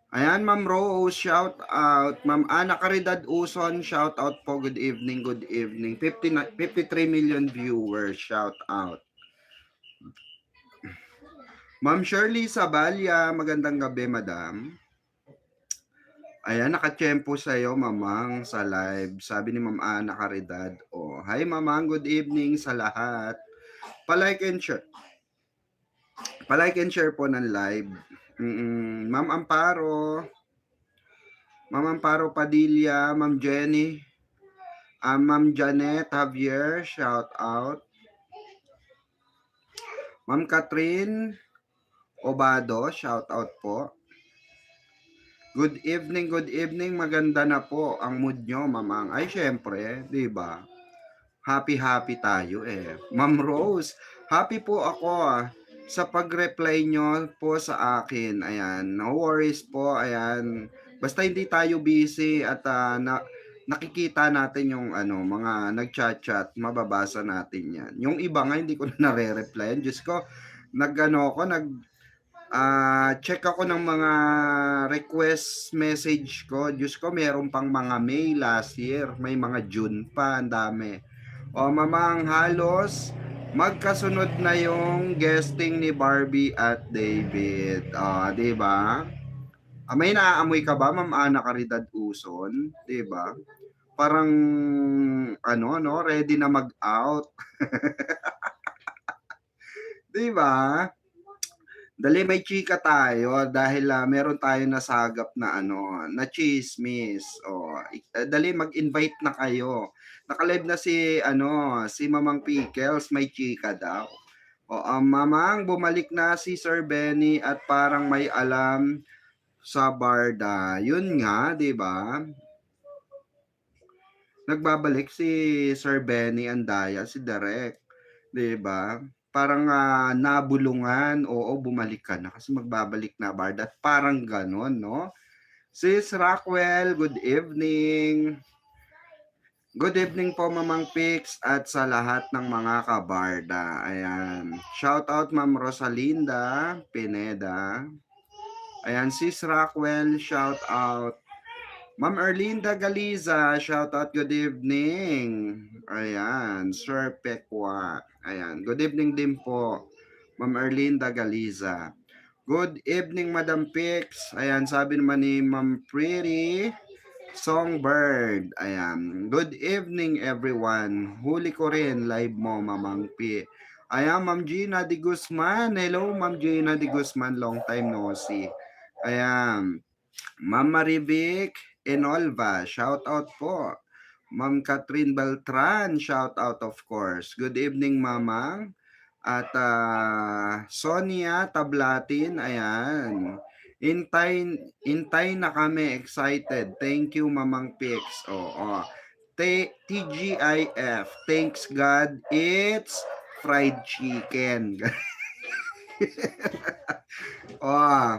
Ayan, Ma'am Rose, shout out. Ma'am Ana Caridad Uson, shout out po. Good evening, good evening. 53 million viewers, shout out. Ma'am Shirley Sabalya, magandang gabi, madam. Ayan, nakatsyempo sa'yo, mamang, sa live. Sabi ni Ma'am Ana Caridad, oh, hi, mamang, good evening sa lahat. Palike and share. Palike and share po ng live. Ma'am Amparo, Ma'am Amparo Padilla, Ma'am Jenny, Ma'am Janet Javier, shout out. Ma'am Catherine Obado, shout out po. Good evening, maganda na po ang mood nyo, mamang. Ay, syempre, di ba? Happy tayo eh. Ma'am Rose, happy po ako sa pag-reply nyo po sa akin. Ayan, no worries po, ayan. Basta hindi tayo busy at nakikita natin yung mga nag-chat-chat, mababasa natin yan. Yung iba nga hindi ko na nare-reply. Diyos ko, check ako ng mga request message ko. Diyos ko, meron pang mga May last year. May mga June pa, ang dami. O mamang halos magkasunod na yung guesting ni Barbie at David. Di ba? May naaamoy ka ba, Ma'am Ana Caridad Uson? Di ba? Parang ready na mag-out. Di ba? Dali may chika tayo dahil meron tayo nasagap na na chismis. Dali mag-invite na kayo. Naka-live na si Mamang Pickles, may chika daw. Mamang, bumalik na si Sir Benny at parang may alam sa Barda. Yun nga, 'di ba? Nagbabalik si Sir Benny Andaya, si Derek, 'di ba? Parang nabulungan, oo, bumalik ka na kasi magbabalik na Barda. Parang ganon, no? Sis Rockwell, good evening. Good evening po, Mamang Pix, at sa lahat ng mga kabarda. Ayan. Shout out Ma'am Rosalinda Pineda. Ayan, Sis Rockwell, shout out. Ma'am Erlinda Galiza, shout out, good evening. Ayan, Sir Pekwa. Ayan, good evening din po, Ma'am Erlinda Galiza. Good evening, Madam Pix. Ayan, sabi naman ni Ma'am Pretty Songbird. Ayan, good evening everyone. Huli ko rin live mo, Mamang P. Ayan, Ma'am Gina de Guzman. Hello, Ma'am Gina de Guzman. Long time no see. Ayan, Ma'am Marivic Enolva, shout out po. Ma'am Catherine Beltran, shout out of course. Good evening, Mamang. At Sonia Tablatin, ayan. Intay na kami, excited. Thank you, Mamang Pix. TGIF, thanks God, it's fried chicken.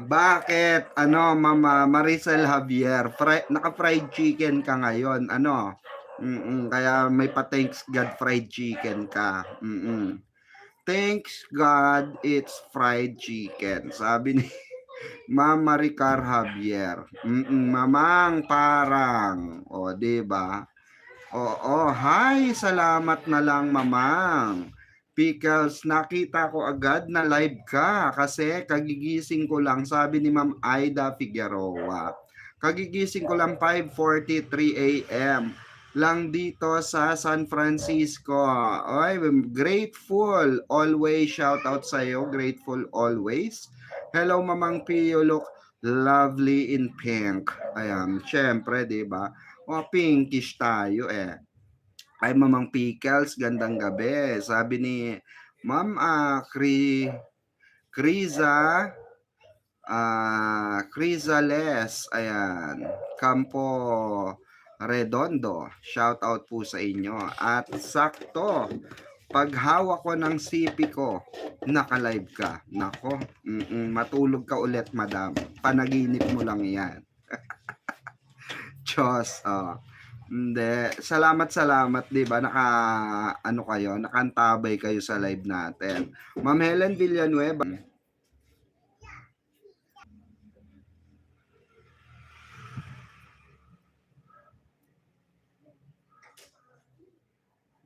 Bakit? Mama Maricel Javier, naka-fried chicken ka ngayon. Kaya may pa-thanks God fried chicken ka. Thanks God, it's fried chicken. Sabi ni Mama Ricar Javier. Mamang parang. Di ba? Hi, salamat na lang, Mamang. Pickles, nakita ko agad na live ka kasi kagigising ko lang, sabi ni Ma'am Aida Figueroa. Kagigising ko lang 5:43 a.m. lang dito sa San Francisco. Ay, grateful always, shout out sa iyo, grateful always. Hello, Mamang Pio, look lovely in pink. Ayan, syempre, 'di ba? Pinkish tayo eh. Ay, Mamang Pickles, gandang gabi. Sabi ni Ma'am Crizales, ayan, Campo Redondo, shout out po sa inyo. At sakto, paghawa ko ng sipi ko, naka-live ka. Nako, matulog ka ulit, madam. Panaginip mo lang yan. Diyos, Hindi. Salamat, 'di ba? Nakantabay kayo sa live natin. Ma'am Helen Villanueva.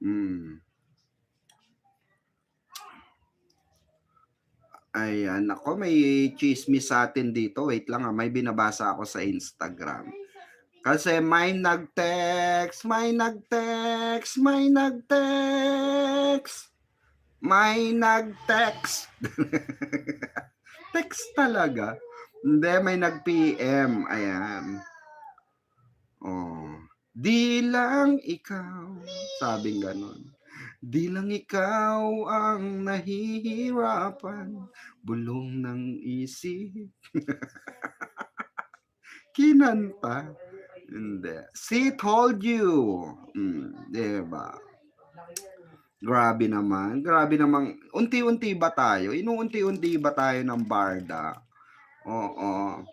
Hmm. Ayan, naku may tsismis sa'tin dito, wait lang, may binabasa ako sa Instagram. Kasi may nag-text. Text talaga. Hindi, may nag-PM, ayan. Oh, "Di lang ikaw," sabing gano'n. "Di lang ikaw ang nahihirapan, bulong ng isip." Kinanta. Hindi. "She told you." 'Di ba? Grabe namang unti-unti ba tayo, inuunti-unti ba tayo ng barda? Oo.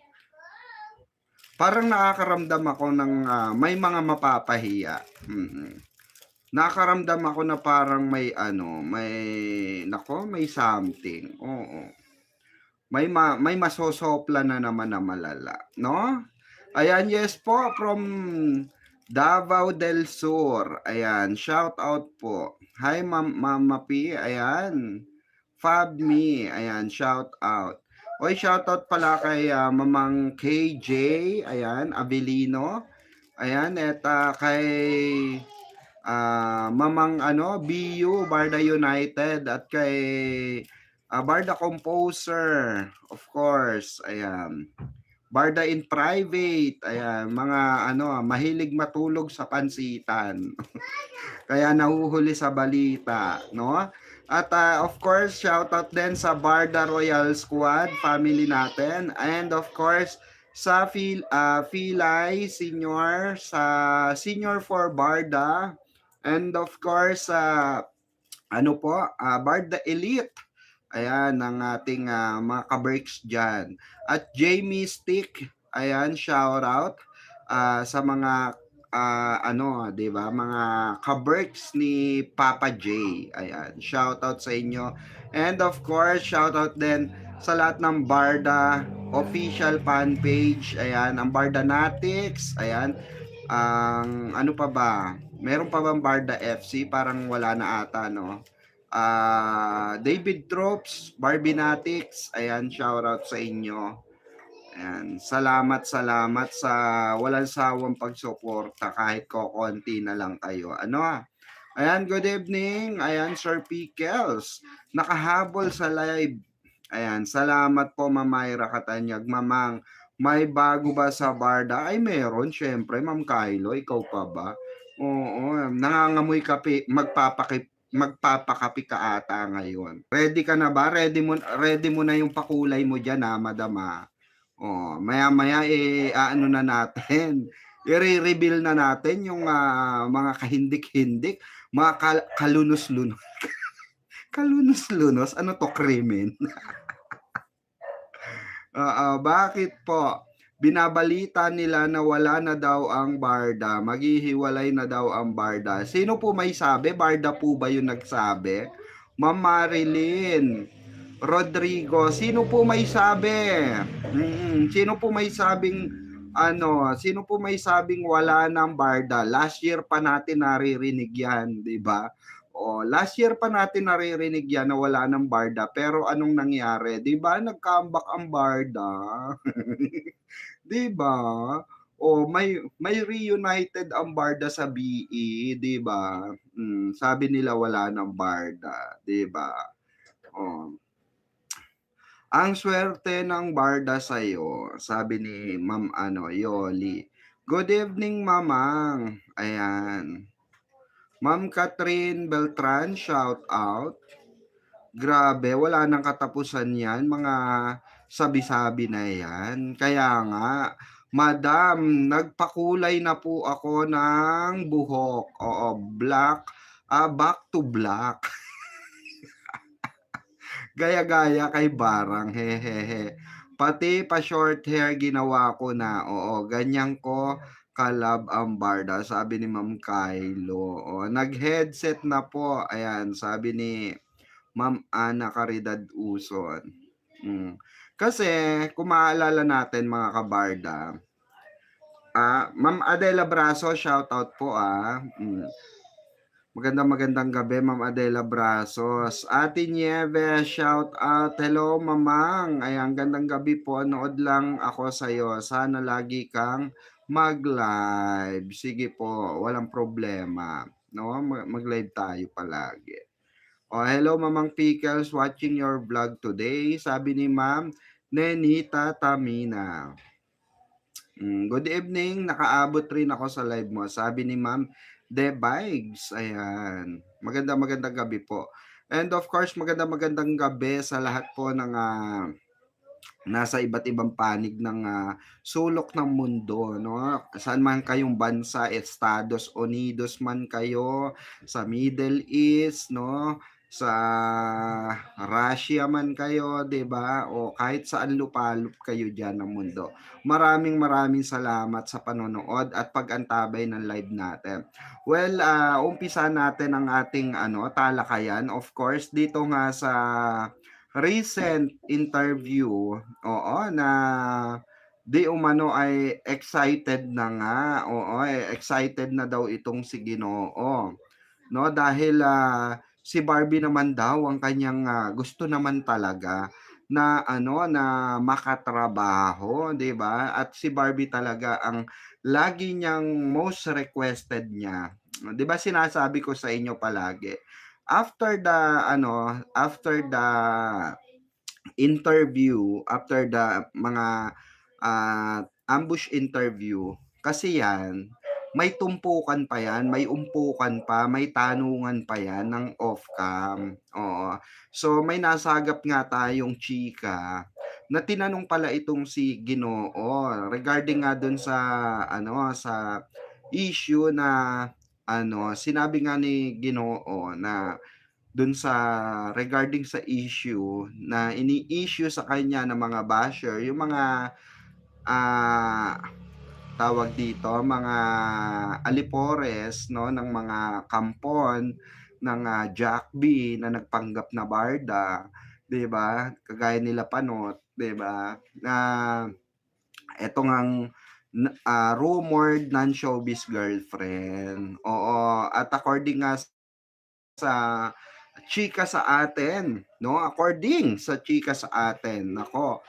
Parang nakakaramdam ako ng, may mga mapapahiya, nakakaramdam ako na parang may ano, may something, oo. May masosopla na naman na malala, 'no? Ayan, yes po, from Davao del Sur, ayan, shout out po. Hi Mama P, ayan. Fabme, ayan, shout out. Oy, shout out pala kay Mamang KJ, ayan, Avelino. Ayan, at kay Mamang BU, Barda United, at kay Barda Composer, of course, ayan. Barda in Private, ayan, mga mahilig matulog sa pansitan. Kaya nahuhuli sa balita, no? At of course, shoutout din sa Barda Royal Squad, family natin. And of course, sa Filay Senior, sa Senior for Barda. And of course, Barda Elite. Ayan, ng ating mga ka-breaks dyan. At Jamie Stick, ayan, shout out sa mga 'di ba, mga ka-breaks ni Papa J. Ayan, shout out sa inyo. And of course, shout out din sa lahat ng Barda official fan page. Ayan, ang Barda Natics, ayan. Ang ano pa ba? Meron pa bang Barda FC? Parang wala na ata, no? David Tropes, Barbinatics, ayan, shoutout sa inyo. Ayan, salamat sa walang sawang pagsuporta kahit kokonti na lang kayo. Ayan, good evening. Ayan, Sir Pickles, nakahabol sa live. Ayan, salamat po Ma'am Myra Katanyag. Mamang, may bago ba sa Barda? Ay, meron, syempre, Ma'am Kylo, ikaw pa ba? Oo, nangangamoy kape, magpapakapi ka ata ngayon. Ready ka na ba? Ready mo na yung pakulay mo diyan, madam. Oh, maya-maya ano na natin. I-reveal na natin yung mga kahindik-hindik, mga kalunos-lunos. Kalunos-lunos, ano to, krimen? Bakit po? Binabalita nila na wala na daw ang Barda, maghihiwalay na daw ang Barda. Sino po may sabi? Barda po ba yung nagsabi? Ma'am Marilyn Rodrigo, sino po may sabi? Sino po may sabing wala ng Barda? Last year pa natin naririnig yan, 'di ba? Last year pa natin naririnig yan na wala ng Barda, pero anong nangyari? 'Di ba? Nag-comeback ang Barda. 'Di ba? May reunited ang Barda sa BE, 'di ba? Sabi nila wala ng Barda, 'di ba? Ang swerte ng Barda sa'yo, sabi ni Ma'am Yoli. Good evening, Mamang. Ayan. Ma'am Catherine Beltran, shout out. Grabe, wala nang katapusan yan, mga sabi-sabi na yan. Kaya nga, Madam, nagpakulay na po ako ng buhok. Oo, black, back to black. Gaya-gaya kay Barang, hehehe. Pati pa short hair ginawa ko na. Oo, ganyan ko kalab ang Barda, sabi ni Ma'am Kylo. Nag-headset na po. Ayan, sabi ni Ma'am Ana Caridad Uson. Kasi, kung maaalala natin mga kabarda, Ma'am Adela Braso, shout out po. Magandang gabi, Ma'am Adela Brasos. Ate Nieves, shout out. Hello, Mamang. Ayan, gandang gabi po. Nood lang ako sa'yo. Sana lagi kang mag-live. Sige po, walang problema. No, mag-live tayo palagi. Oh, hello, Mamang Pickles. Watching your vlog today. Sabi ni Ma'am Nenita Tamina. Good evening, nakaabot rin ako sa live mo. Sabi ni Ma'am The Vibes. Ayan. Magandang gabi po. And of course, magandang gabi sa lahat po ng nasa iba't ibang panig ng sulok ng mundo, no? Saan man kayong bansa, Estados Unidos man kayo, sa Middle East, no? Sa Russia man kayo, 'di ba? O kahit saan lupalop kayo diyan ng mundo. Maraming salamat sa panonood at pag-antabay ng live natin. Well, umpisa natin ang ating talakayan. Of course, dito nga sa recent interview, oo, na di umano ay excited na nga, oo, excited na daw itong si Ginoo, no? Dahil si Barbie naman daw ang kanyang gusto naman talaga na na makatrabaho, 'di ba? At si Barbie talaga ang lagi niyang most requested niya. 'Di ba sinasabi ko sa inyo palagi, after the interview, after the mga ambush interview, kasi yan, may tumpukan pa yan, may umpukan pa, may tanungan pa yan ng off-cam. Oo. So may nasagap nga tayong chika na tinanong pala itong si Ginoo regarding nga dun sa sa issue na sinabi nga ni Ginoo na dun sa regarding sa issue na ini-issue sa kanya ng mga basher, yung mga ah, tawag dito, mga alipores, no, ng mga kampon ng Jack B na nagpanggap na barda, 'di ba? Kagaya nila Panot, 'di ba? Na eto ngang rumored non-showbiz girlfriend. Oo, at according nga sa chika sa atin, no? According sa chika sa atin, nako,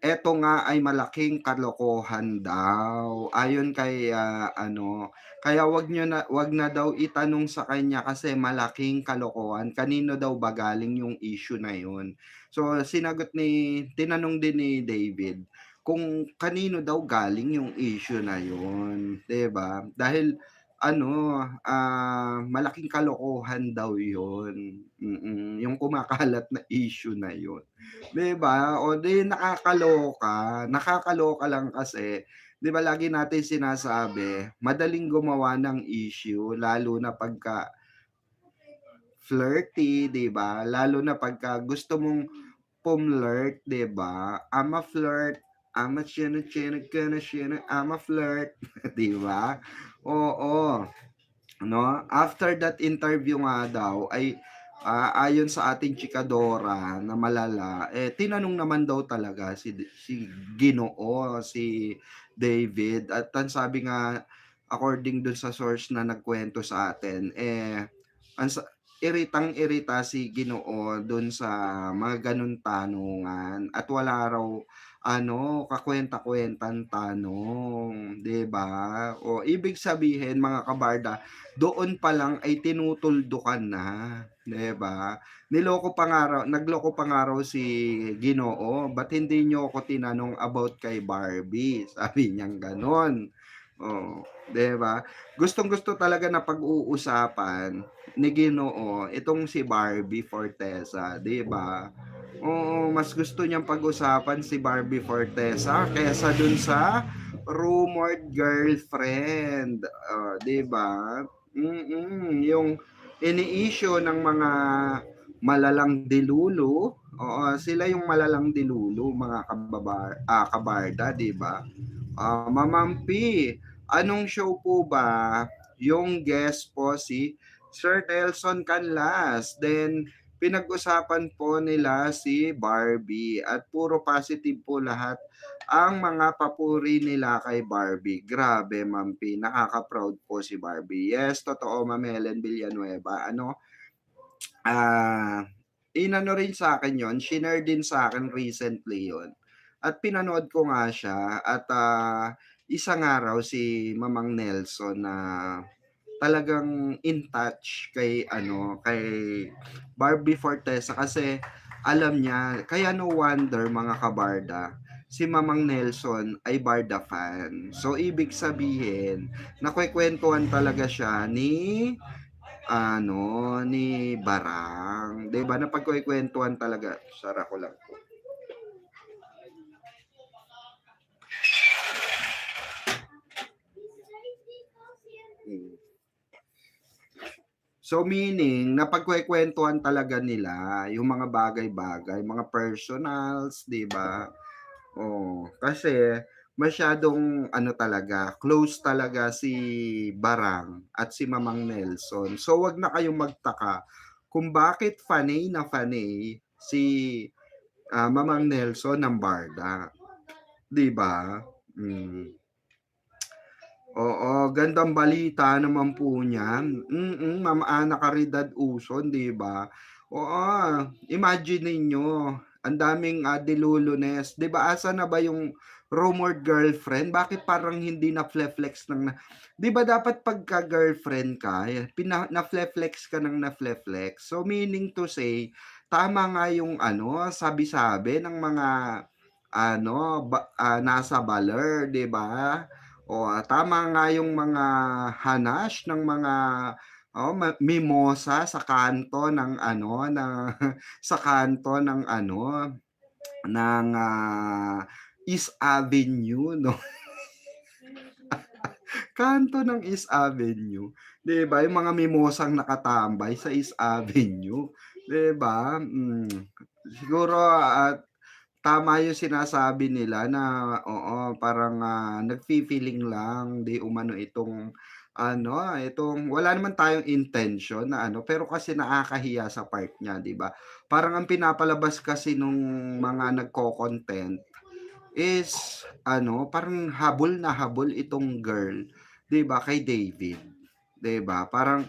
eto nga ay malaking kalokohan daw. Ayon kay kaya wag na daw itanong sa kanya kasi malaking kalokohan. Kanino daw ba galing yung issue na yun? So tinanong din ni David kung kanino daw galing yung issue na yun, 'di ba? Dahil malaking kalokohan daw yun. Yung kumakalat na issue na yun. 'Di ba? O 'di nakakaloka lang kasi 'di ba lagi natin sinasabi, madaling gumawa ng issue lalo na pagka flirty, 'di ba? Lalo na pagka gusto mong pumflirt, 'di ba? I'm a flirt, I'm a china china gonna china, I'm a flirt, 'di ba? Oo. No, after that interview nga daw ay ayon sa ating chikadora na malala, tinanong naman daw talaga si Ginoo, si David, at ang sabi nga according dun sa source na nagkwento sa atin, ang iritang-irita si Ginoo dun sa mga ganun tanungan at wala raw kakwenta-kwentang tanong, 'di ba? O ibig sabihin mga kabarda, doon pa lang ay tinutuldukan na, 'di ba? Nagloko pa nga raw si Ginoo, "Ba't hindi niyo ako tinanong about kay Barbie?" Sabi niyang gano'n. Oh, 'di ba? Gustong-gusto talaga na pag-uusapan ni Ginoo itong si Barbie Fortesa, 'di ba? Oo, mas gusto niyang pag-usapan si Barbie Fortesa kaysa dun sa rumored girlfriend, 'di ba? Yung ini-issue ng mga malalang dilulu, oo, sila yung malalang dilulu, mga kabarda, 'di ba? Mamampi, anong show po ba yung guest po si Sir Nelson Canlas? Then pinag-usapan po nila si Barbie at puro positive po lahat ang mga papuri nila kay Barbie. Grabe, Ma'am P, nakaka-proud po si Barbie. Yes, totoo, Ma'am Helen Villanueva. Ah, inano rin sa akin 'yon, shinare din sa akin recently 'yon. At pinanood ko nga siya at, isang araw si Mamang Nelson na talagang in touch kay Barbie Fortesa kasi alam niya kaya no wonder mga kabarda, si Mamang Nelson ay Barda fan. So ibig sabihin, nakukuwentuhan talaga siya ni Barang, 'di ba, napagkukuwentuhan talaga. Sara ko lang po. Hmm. So meaning napagkukuwentuhan talaga nila yung mga bagay-bagay, mga personals, 'di ba? Oo, kasi masyadong ano talaga, close talaga si Barang at si Mamang Nelson. So 'wag na kayong magtaka kung bakit faney na faney si, Mamang Nelson ng Barda, 'di ba? Hmm. Oo, gandang balita naman po niyan. Ma'am Ana Caridad Uson, 'di ba? Oo, imagine ninyo, ang daming, dilulunes. 'Di ba, asa na ba yung rumored girlfriend? Bakit parang hindi na-fle-flex ng 'di ba dapat pagka-girlfriend ka, na-fle-flex ka ng na-fle-flex. So, meaning to say, tama nga yung sabi-sabi ng mga nasa baler, 'di ba? Tama nga yung mga hanash ng mga mimosa sa kanto ng sa kanto ng East Avenue 'no, kanto ng East Avenue, 'di ba, yung mga mimosang nakatambay sa East Avenue, 'di ba? Siguro at tama yung sinasabi nila na oo, parang, nagfi-feeling lang di umano itong wala naman tayong intention na pero kasi nakakahiya sa part niya, 'di ba? Parang ang pinapalabas kasi nung mga nagko-content is parang habol na habol itong girl, 'di ba, kay David, 'di ba? Parang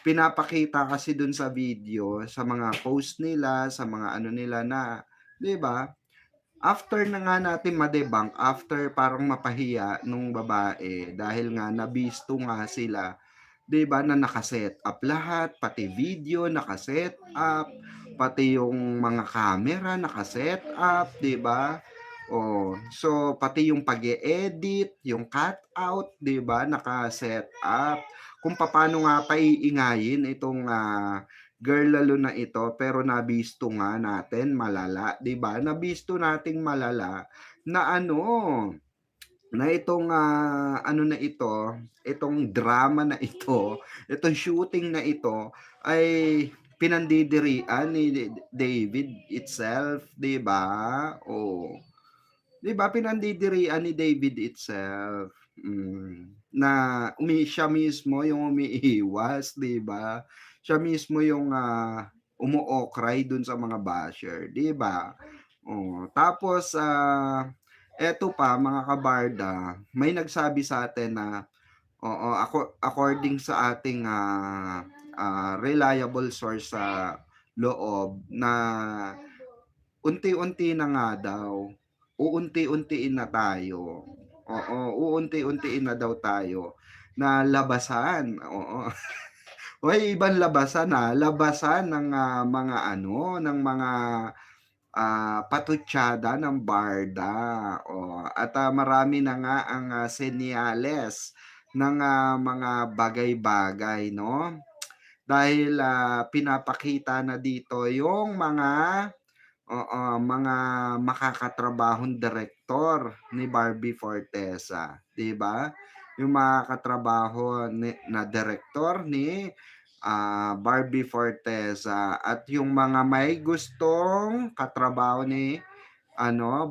pinapakita kasi dun sa video, sa mga post nila, sa mga ano nila na 'di ba? After na nga natin after parang mapahiya nung babae dahil nga nabisto nga sila, 'di ba, na naka-set up lahat, pati video naka-set up, pati yung mga camera naka-set up, 'di ba? So pati yung pag-e-edit, yung cutout, 'di ba, naka-set up. Kung papaano nga paiingayin itong, girl lalo na ito pero nabisto nga natin malala, 'di ba? Nabisto nating malala na na itong, itong drama na ito, itong shooting na ito ay pinandidirian ni David itself, 'di ba? Oh, 'di ba pinandidirian ni David itself, na siya mismo yung umiiwas, 'di ba? Siya mismo yung, umo-okray dun sa mga basher, 'di ba? Tapos, eto pa mga kabarda, may nagsabi sa atin na according sa ating, reliable source sa loob na unti-unti na nga daw, uunti-untiin na tayo. Oo, uunti-untiin na daw tayo na labasan, oo. Hoy, ibang labasan, labasan ng, ng mga, patutsada ng Barda, at, marami na nga ang, senyales ng, mga bagay-bagay 'no, dahil, pinapakita na dito yung mga makakatrabahong direktor ni Barbie Fortesa, 'di ba? Yung makakatrabaho na direktor ni, Barbie Fortesa at yung mga may gustong katrabaho ni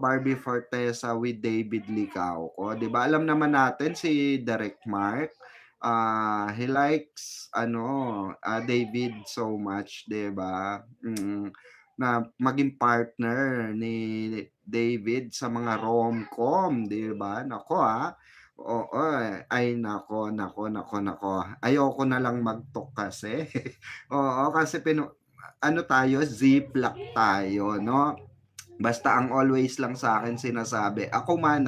Barbie Fortesa with David Licauco, 'di ba? Alam naman natin si Direk Mark, He likes David so much, 'di ba? Na maging partner ni David sa mga rom-com, 'di ba? Naku, oo, ay naku. Ayoko na lang mag-talk kasi. Oo, kasi ano tayo, ziplock tayo, 'no? Basta ang always lang sa akin sinasabi, ako man,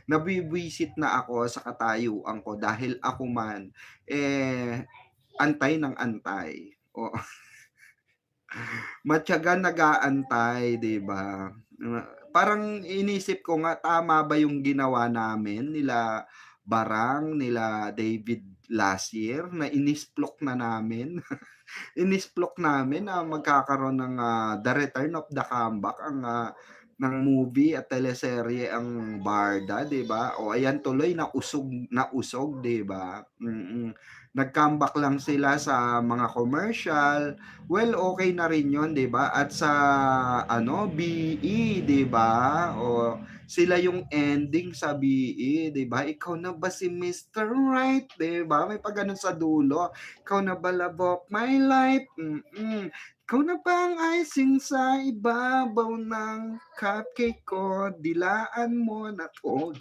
nabibwisit na ako sa katayuan ko dahil ako man, antay ng antay. Oo, matiyagang nag-aantay, 'di ba? Parang inisip ko nga, tama ba yung ginawa namin nila Barang, nila David last year na inisplok na namin? Inisplok namin na magkakaroon ng, The Return of the Comeback ng movie at teleserye ang Barda, 'di ba? O ayan tuloy na usog, 'di ba? Nag-comeback lang sila sa mga commercial. Well, okay na rin 'yun, 'di ba? At sa BE, 'di ba? O sila yung ending sa BE, 'di ba? Ikaw na ba si Mr. Right, 'di ba? May pa gano'n sa dulo. Ikaw na ba love of my life? Ikaw na ba ang icing sa ibabaw ng cupcake ko? Dilaan mo na 'to,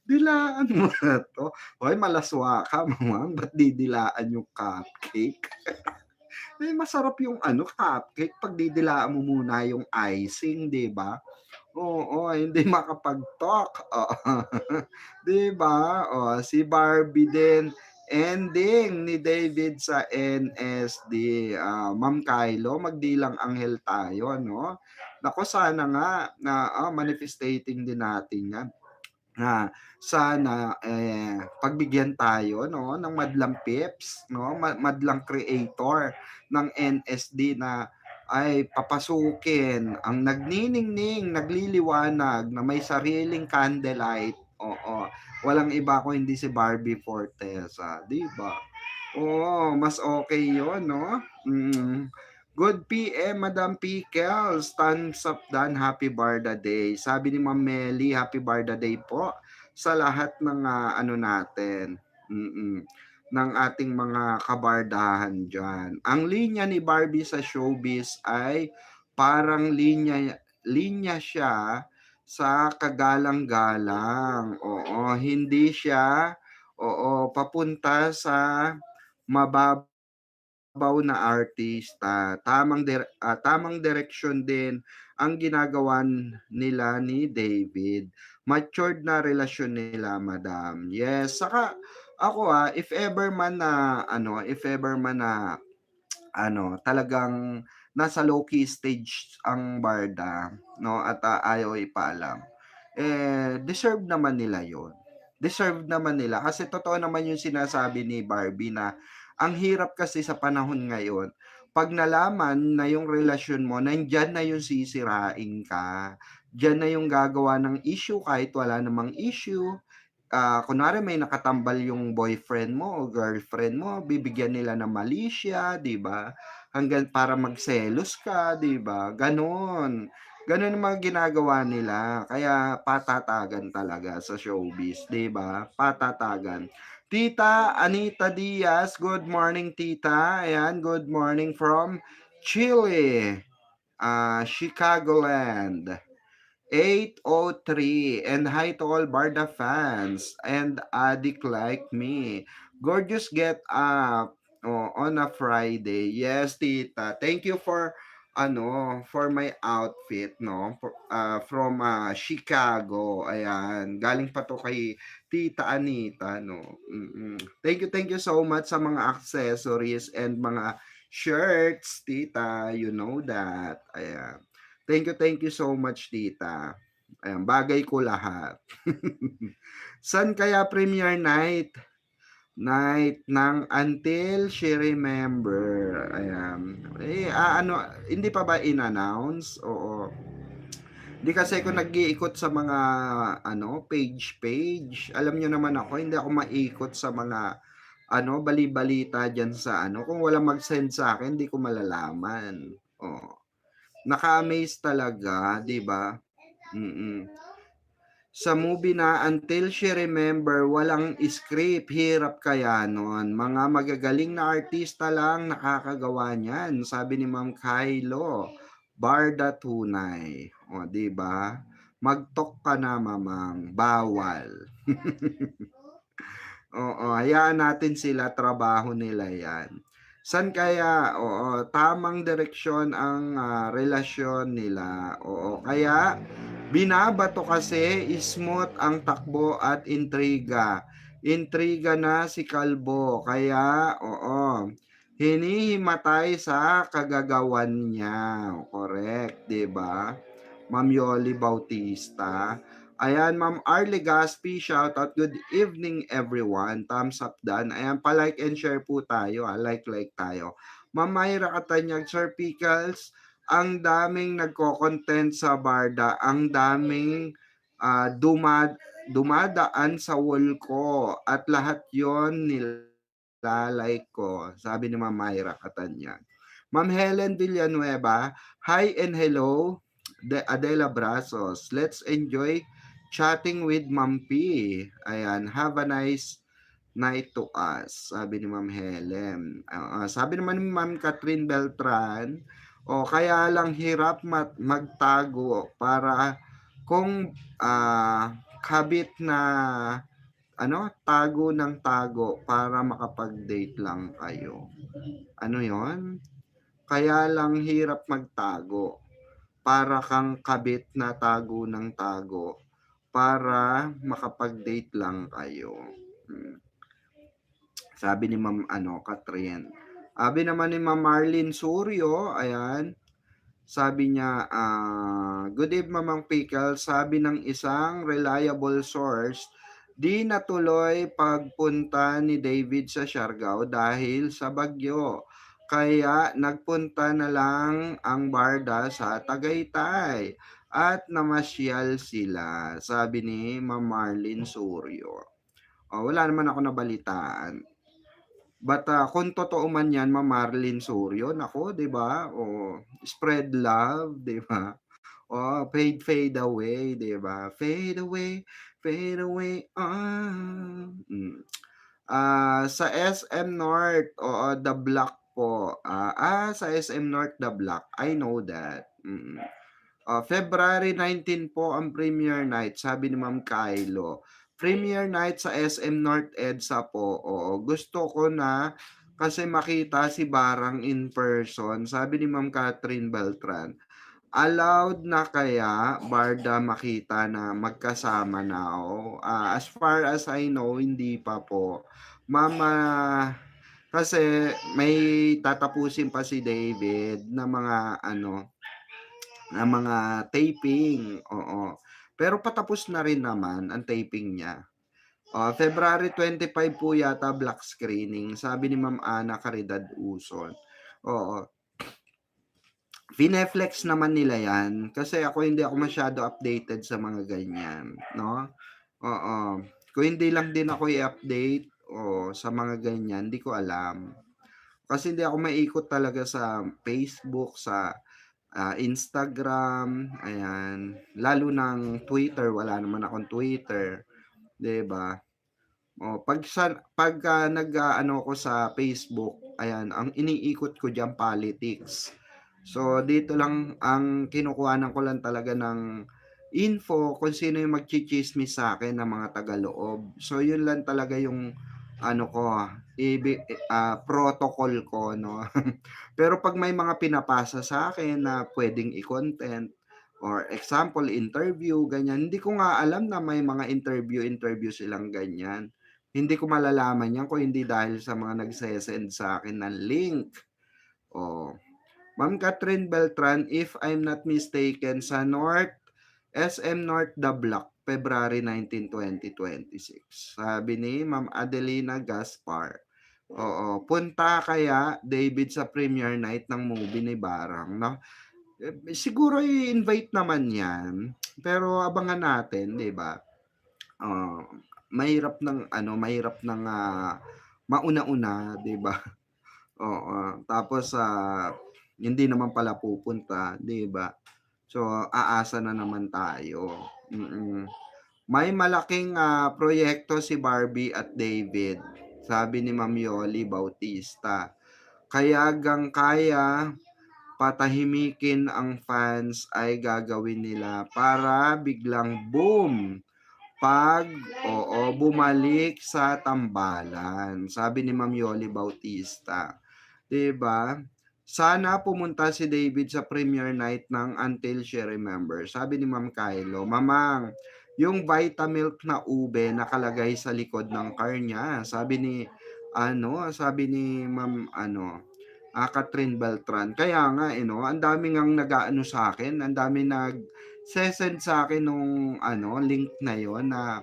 dilaan mo na 'to. Hoy, malaswa ka naman, ba't didilaan yung cupcake? Masarap yung cupcake 'pag didilaan mo muna yung icing, 'di ba? Oo, hindi makapag-talk, oo. 'Di ba? Oh, si Barbie din, ending ni David sa NSD. Ma'am Kylo, magdilang anghel tayo, 'no? Naku, sana nga na, manifestating din natin 'yan, na sana, pagbigyan tayo, 'no, ng madlang Pips, 'no, madlang creator ng NSD na ay papasukin ang nagniningning, nagliliwanag, na may sariling candlelight, oo. Walang iba kung hindi si Barbie Forteza, 'di ba? Oo, mas okay 'yun, 'no? Good PM, Madam Pickles, thumbs up dan, happy Barda Day. Sabi ni Ma'am Meli, happy Barda Day po sa lahat ng, natin, ng ating mga kabardahan diyan. Ang linya ni Barbie sa showbiz ay parang linya linya siya sa kagalang-galang, oo. Hindi siya, oo, papunta sa mababaw na artista. Tamang direksyon din ang ginagawa nila ni David. Matured na relasyon nila, madam. Yes, saka ako, if ever man na talagang nasa low key stage ang Barda, 'no, at, ayaw ipaalam, deserve naman nila 'yon. Deserve naman nila kasi totoo naman yung sinasabi ni Barbie na ang hirap kasi sa panahon ngayon 'pag nalaman na yung relasyon mo nandiyan na yung sisirain ka, diyan na yung gagawa ng issue kahit wala namang issue. Kunwari may nakatambal yung boyfriend mo o girlfriend mo, bibigyan nila ng malisya, 'di ba? Hanggang para magselos ka, 'di ba? Gano'n. Gano'n ang mga ginagawa nila, kaya patatagan talaga sa showbiz, 'di ba? Patatagan. Tita Anita Diaz, good morning tita. Ayan, good morning from Chile, Chicagoland. 803, and hi to all Barda fans and addict like me. Gorgeous get up, on a Friday. Yes, tita. Thank you for for my outfit, no? From Chicago. Ayan. Galing pa to kay Tita Anita, no. Thank you so much sa mga accessories and mga shirts, tita. You know that. Ayan. Thank you so much, tita. Ayan, bagay ko lahat. San kaya premiere night? Night ng Until She Remember. Ayan. Hindi pa ba in-announce? Oo. Di kasi ako nag-iikot sa mga page. Alam niyo naman ako, hindi ako maikot sa mga bali-balita diyan sa kung walang mag-send sa akin, hindi ko malalaman. Oo. Naka-amaze talaga, 'di ba? Mm. sa movie na Until She Remember, walang script, hirap kaya nun. Mga magagaling na artista lang nakakagawa niyan, sabi ni Ma'am Kylo. Barda tunay. O, 'di ba? Mag-talk ka na, mamang, bawal. Oo, hayaan natin sila, trabaho nila 'yan. San kaya, oo, tamang direksyon ang, relasyon nila, oo. Kaya binabato kasi smooth ang takbo at intriga. Intriga na si Kalbo, kaya oo, hinihimatay sa kagagawan niya, correct, 'di ba? Ma'am Yoli Bautista. Ayan, Ma'am Arlie Gaspi, shoutout. Good evening, everyone. Thumbs up dan. Ayan, pa-like and share po tayo. Like tayo. Ma'am Myra Katanyag, Sir Pickles, ang daming nagko-content sa Barda. Ang daming dumadaan sa wall ko. At lahat yon nilalike ko. Sabi ni Ma'am Myra Katanyag. Ma'am Helen Villanueva, hi and hello. Adela Brazos. Let's enjoy chatting with Ma'am P. Ayan, have a nice night to us, sabi ni Ma'am Helen. Sabi naman ni Ma'am Catherine Beltran, kaya lang hirap magtago para kung kabit na tago ng tago para makapag-date lang kayo. Ano yon? Kaya lang hirap magtago para kang kabit na tago ng tago para makapag-date lang kayo. Sabi ni Ma'am Catherine. Sabi naman ni Ma'am Marlene Suryo, ayan, sabi niya, good evening Mamang Pickle, sabi ng isang reliable source, di natuloy pagpunta ni David sa Siargao dahil sa bagyo. Kaya nagpunta na lang ang Barda sa Tagaytay at namasyal sila, sabi ni Ma'am Marlene Suryo. Wala naman ako nabalitaan. But kung totoo man yan, Ma'am Marlene Suryo, nako, 'di ba? Spread love, 'di ba? Fade away, 'di ba? Fade away, sa SM North, The Block po. Sa SM North, The Block. I know that. February 19 po ang premiere night, sabi ni Ma'am Kylo. Premiere night sa SM North EDSA po. Oo, gusto ko na kasi makita si Barang in person, sabi ni Ma'am Catherine Beltran. Allowed na kaya Barda makita na magkasama na? As far as I know, hindi pa po. Mama, kasi may tatapusin pa si David na mga taping. Oo. Pero patapos na rin naman ang taping niya. February 25 po yata black screening, sabi ni Ma'am Ana Caridad Uson. Oo. Pineflex naman nila yan kasi hindi ako masyado updated sa mga ganyan, no? Oo. Kung hindi lang din ako i-update sa mga ganyan, hindi ko alam. Kasi hindi ako maikot talaga sa Facebook, sa Instagram, ayan. Lalo ng Twitter, wala naman akong Twitter, 'di ba? Pag ko sa Facebook, ayan, ang iniikot ko diyan politics. So dito lang ang kinukuhanan ko lang talaga ng info kung sino yung magchichismis sa akin ng mga tagaloob. So yun lang talaga yung protocol ko, no. Pero pag may mga pinapasa sa akin na pwedeng i-content or example interview ganyan, hindi ko nga alam na may mga interview silang ganyan. Hindi ko malalaman yan kung hindi dahil sa mga nagsesend sa akin ng link. Ma'am Catherine Beltran, if I'm not mistaken, sa SM North The Block, February 19, 2026. Sabi ni Ma'am Adelina Gaspar. Oo, punta kaya David sa premiere night ng movie ni Barang, no? Siguro i-invite naman 'yan, pero abangan natin, 'di ba? Mahirap ng mauna-una, 'di ba? Oo, tapos hindi naman pala pupunta, 'di ba? So aasa na naman tayo. May malaking, proyekto si Barbie at David, sabi ni Ma'am Yoli Bautista. Kaya kaya patahimikin ang fans ay gagawin nila para biglang boom 'pag bumalik sa tambalan, sabi ni Ma'am Yoli Bautista. 'Di ba? Sana pumunta si David sa premiere night ng Until She Remembers. Sabi ni Ma'am Kylo, "Mamang, yung Vitamilk na ube nakalagay sa likod ng car niya." Sabi ni Ma'am Catherine Beltran. Kaya nga, 'no, ang dami ngang nag-aano sa'kin, ang dami nag-se-send sa'kin nung link na yon na,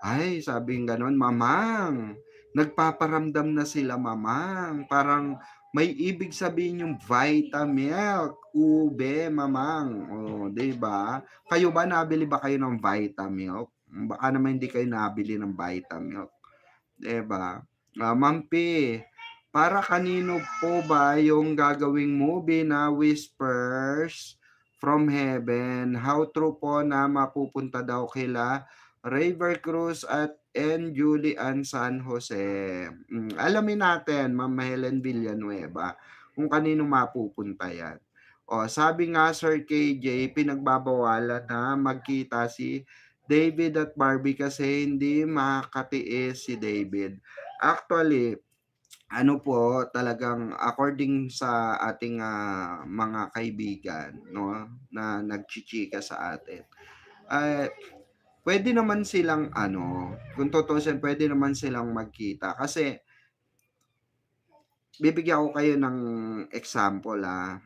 ay, sabing gano'n, "Mamang, nagpaparamdam na sila, Mamang. Parang may ibig sabihin yung Vitamilk, ube, Mamang." Oh, 'di ba? Kayo ba, nabili ba kayo ng Vitamilk? Baka naman hindi kayo nabili ng Vitamilk, 'di ba? Ma'am P, para kanino po ba yung gagawing movie na Whispers from Heaven? How true po na mapupunta daw kila Raver Cruz and Julie Ann San Jose? Alamin natin, Ma'am Helen Villanueva, kung kanino mapupunta yan. Sabi nga Sir KJ, pinagbabawalan na magkita si David at Barbie kasi hindi makatiis si David. Actually, talagang according sa ating, mga kaibigan 'no, na nagchichika sa atin, ay puwede naman silang kung tutuusin puwede naman silang magkita kasi bibigyan ko kayo ng example, ah,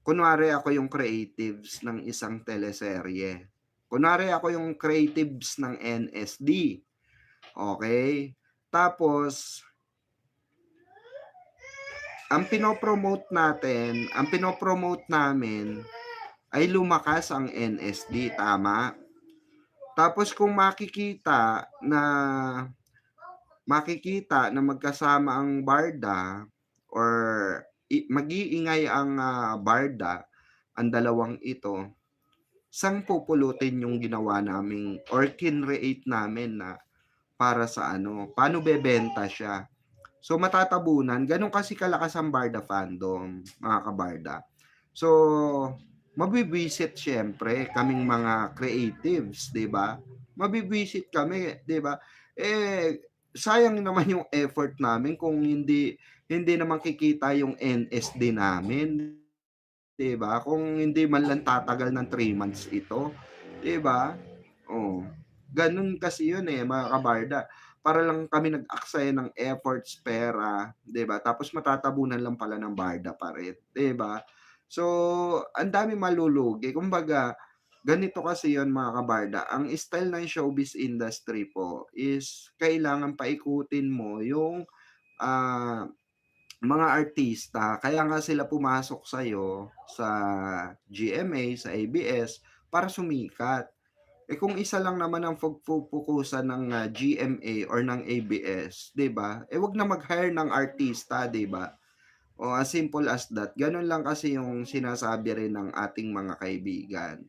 kunwari ako yung creatives ng isang teleserye. Kunwari ako yung creatives ng NSD, okey? Tapos ang pinopromote namin ay lumakas ang NSD, tama? Tapos kung makikita na magkasama ang barda or mag-iingay ang, barda, ang dalawang ito, saan pupulutin yung ginawa naming or kinreate namin na para sa paano bebenta siya? So, matatabunan, gano'n kasi kalakas ang barda fandom, mga kabarda. So, mabibwisit siyempre kaming mga creatives, 'di ba? Mabibwisit kami, 'di ba? Sayang naman yung effort namin kung hindi naman kikita yung NSD namin, 'di ba? Kung hindi man lang tatagal ng 3 months ito, 'di ba? Oh, gano'n kasi 'yun, mga kabarda. Para lang kami nag-aksaya ng efforts, pera, 'di ba? Tapos matatabunan lang pala ng barda pa rin, 'di ba? So, ang daming malulugi. Kumbaga, ganito kasi 'yun, mga kabarda, ang style ng showbiz industry po is kailangan paikutin mo yung, ah mga artista. Kaya nga sila pumasok sa'yo sa GMA, sa ABS para sumikat. Kung isa lang naman ang pagpupukusan ng, GMA or ng ABS, 'di ba? 'Wag na mag-hire ng artista, 'di ba? As simple as that. Gano'n lang kasi yung sinasabi rin ng ating mga kaibigan.